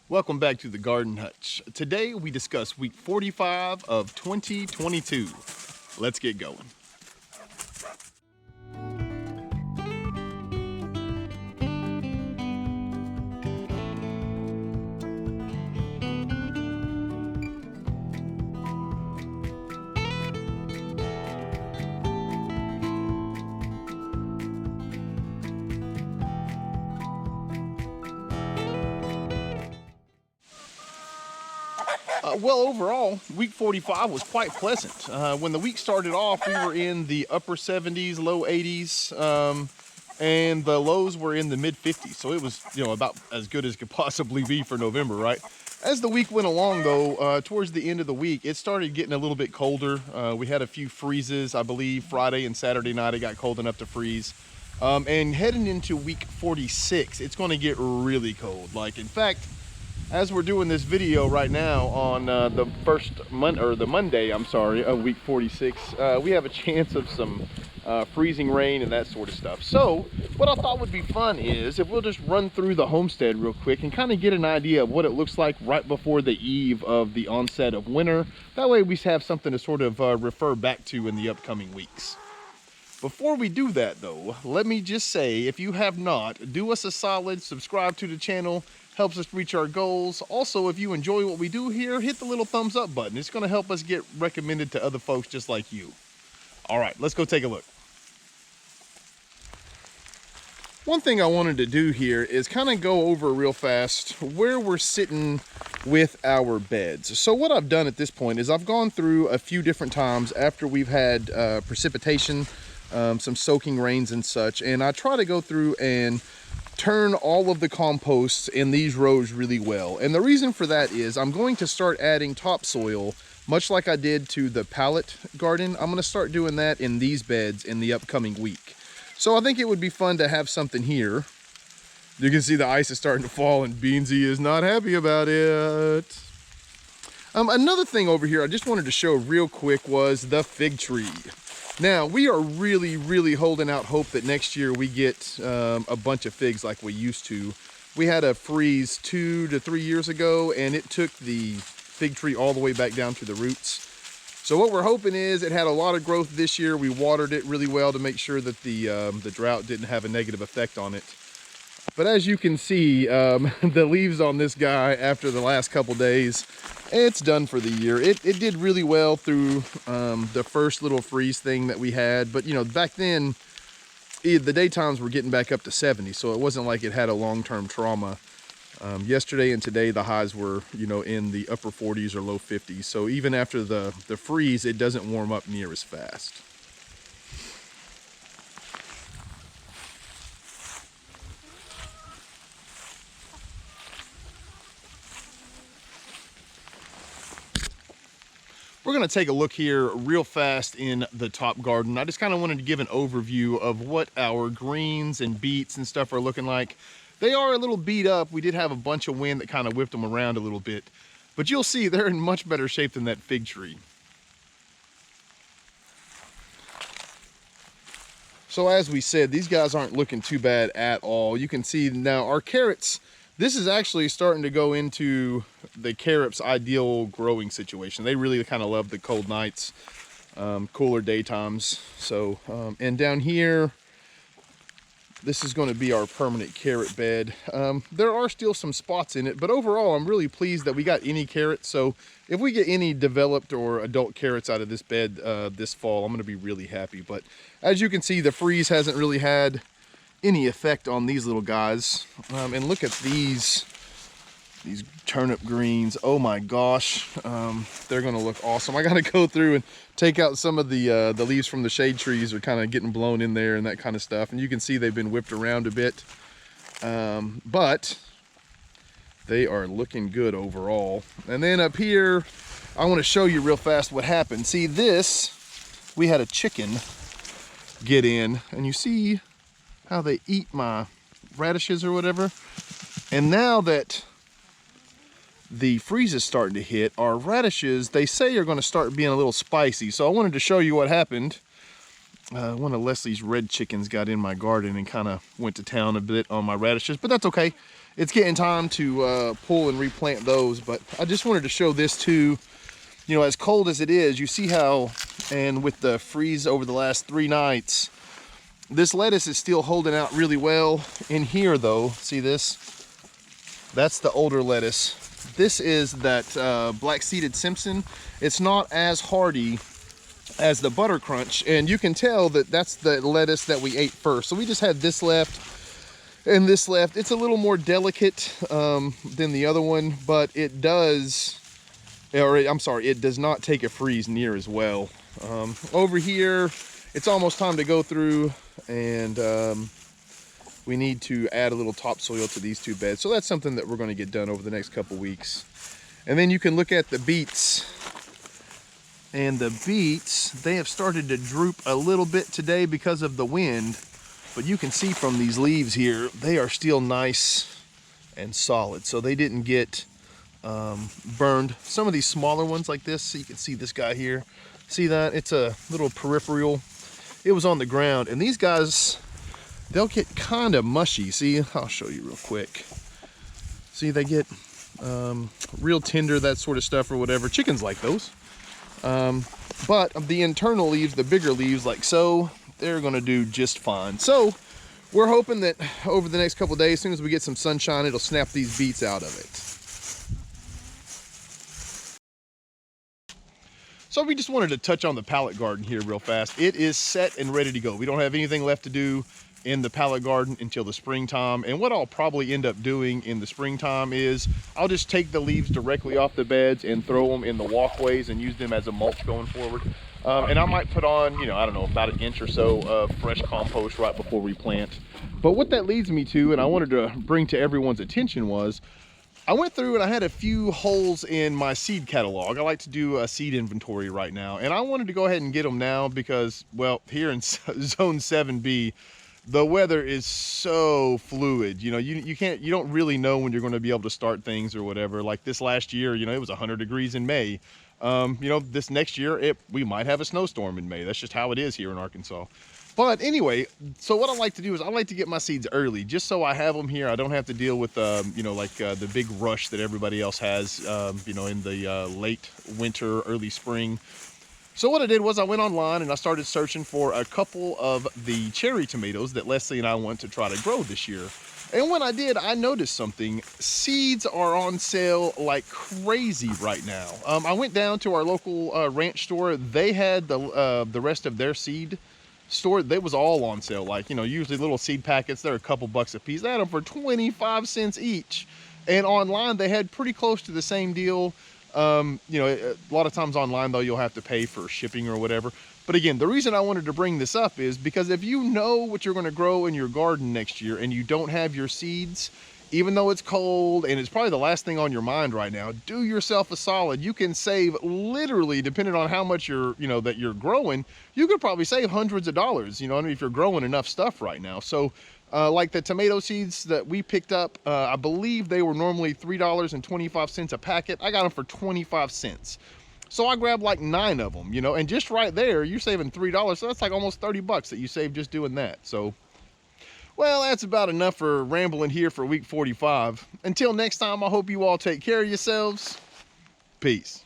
Welcome back to the Garden Hutch. Today we discuss week 45 of 2022. Let's get going. Well, overall, week 45 was quite pleasant. When the week started off, we were in the upper 70s, low 80s, and the lows were in the mid 50s. So it was, about as good as it could possibly be for November, right? As the week went along, though, towards the end of the week, it started getting a little bit colder. We had a few freezes, I believe. Friday and Saturday night, it got cold enough to freeze. And heading into week 46, it's going to get really cold. Like, in fact, as we're doing this video right now on the Monday, of week 46, we have a chance of some freezing rain and that sort of stuff. So what I thought would be fun is if we'll just run through the homestead real quick and kind of get an idea of what it looks like right before the eve of the onset of winter. That way we have something to sort of refer back to in the upcoming weeks. Before we do that though, let me just say, if you have not, do us a solid, subscribe to the channel. Helps us reach our goals. Also, if you enjoy what we do here, hit the little thumbs up button. It's going to help us get recommended to other folks just like you. All right, let's go take a look. One thing I wanted to do here is kind of go over real fast where we're sitting with our beds. So what I've done at this point is I've gone through a few different times after we've had precipitation, some soaking rains and such, and I try to go through and turn all of the composts in these rows really well. And the reason for that is I'm going to start adding topsoil, much like I did to the pallet garden. I'm going to start doing that in these beds in the upcoming week. So I think it would be fun to have something here. You can see the ice is starting to fall and Beansy is not happy about it. Another thing over here I just wanted to show real quick was the fig tree. Now, we are really holding out hope that next year we get a bunch of figs like we used to. We had a freeze 2 to 3 years ago, and it took the fig tree all the way back down to the roots. So what we're hoping is it had a lot of growth this year. We watered it really well to make sure that the drought didn't have a negative effect on it. But as you can see, the leaves on this guy after the last couple days, it's done for the year. It did really well through the first little freeze thing that we had. But, back then, the daytimes were getting back up to 70, so it wasn't like it had a long-term trauma. Yesterday and today, the highs were, in the upper 40s or low 50s. So even after the freeze, it doesn't warm up near as fast. We're going to take a look here real fast in the top garden. I just kind of wanted to give an overview of what our greens and beets and stuff are looking like. They are a little beat up. We did have a bunch of wind that kind of whipped them around a little bit. But you'll see they're in much better shape than that fig tree. So as we said, these guys aren't looking too bad at all. You can see now our carrots, this is actually starting to go into the carrots' ideal growing situation. They really kind of love the cold nights, cooler daytimes. So, and down here, this is going to be our permanent carrot bed. There are still some spots in it, but overall, I'm really pleased that we got any carrots. So if we get any developed or adult carrots out of this bed this fall, I'm going to be really happy. But as you can see, the freeze hasn't really had any effect on these little guys. And look at these turnip greens. Oh my gosh, they're gonna look awesome. I gotta go through and take out some of the leaves from the shade trees are kind of getting blown in there and that kind of stuff, and you can see they've been whipped around a bit, but they are looking good overall. And then up here, I want to show you real fast what happened. See this, we had a chicken get in, and you see how they eat my radishes or whatever. And now that the freeze is starting to hit, our radishes, they say, are going to start being a little spicy. So I wanted to show you what happened. One of Leslie's red chickens got in my garden and kind of went to town a bit on my radishes, but that's okay. it's getting time to pull and replant those. But I just wanted to show this too. You know, as cold as it is, you see how, and with the freeze over the last 3 nights, this lettuce is still holding out really well. In here though, see this? That's the older lettuce. This is that black-seeded Simpson. It's not as hardy as the Butter Crunch, and you can tell that that's the lettuce that we ate first. So we just had this left and this left. It's a little more delicate than the other one, but it does, or I'm sorry, it does not take a freeze near as well. Over here, it's almost time to go through, and we need to add a little topsoil to these 2 beds. So that's something that we're going to get done over the next couple weeks. And then you can look at the beets. And the beets, they have started to droop a little bit today because of the wind. But you can see from these leaves here, they are still nice and solid. So they didn't get burned. Some of these smaller ones like this, so you can see this guy here. See that? It's a little peripheral. It was on the ground. And these guys, they'll get kind of mushy. See, I'll show you real quick. See, they get real tender, that sort of stuff or whatever. Chickens like those. But the internal leaves, the bigger leaves like so, they're gonna do just fine. So we're hoping that over the next couple of days, as soon as we get some sunshine, it'll snap these beets out of it. So we just wanted to touch on the pallet garden here real fast. It is set and ready to go. We don't have anything left to do in the pallet garden until the springtime. And what I'll probably end up doing in the springtime is I'll just take the leaves directly off the beds and throw them in the walkways and use them as a mulch going forward. And I might put on, you know, I don't know, about 1 inch or so of fresh compost right before we plant. But what that leads me to, and I wanted to bring to everyone's attention, was I went through and I had a few holes in my seed catalog. I like to do a seed inventory right now, and I wanted to go ahead and get them now because, well, here in zone 7B, the weather is so fluid. You know, you don't really know when you're going to be able to start things or whatever. Like this last year, you know, it was 100 degrees in May. You know, this next year, we might have a snowstorm in May. That's just how it is here in Arkansas. But anyway, so what I like to do is I like to get my seeds early, just so I have them here. I don't have to deal with, you know, like the big rush that everybody else has, you know, in the late winter, early spring. So what I did was I went online and I started searching for a couple of the cherry tomatoes that Leslie and I want to try to grow this year. And when I did, I noticed something. Seeds are on sale like crazy right now. I went down to our local ranch store. They had the rest of their seed store. They was all on sale. Like, you know, usually little seed packets, they're a couple bucks a piece. They had them for 25 cents each. And online, they had pretty close to the same deal. You know, a lot of times online though, you'll have to pay for shipping or whatever. But again, the reason I wanted to bring this up is because if you know what you're going to grow in your garden next year and you don't have your seeds, even though it's cold and it's probably the last thing on your mind right now, do yourself a solid. You can save literally, depending on how much that you're growing, you could probably save hundreds of dollars, you know, if you're growing enough stuff right now. So like the tomato seeds that we picked up, I believe they were normally $3.25 a packet. I got them for 25 cents. So I grabbed like 9 of them, you know, and just right there, you're saving $3. So that's like almost 30 bucks that you save just doing that. So, well, that's about enough for rambling here for week 45. Until next time, I hope you all take care of yourselves. Peace.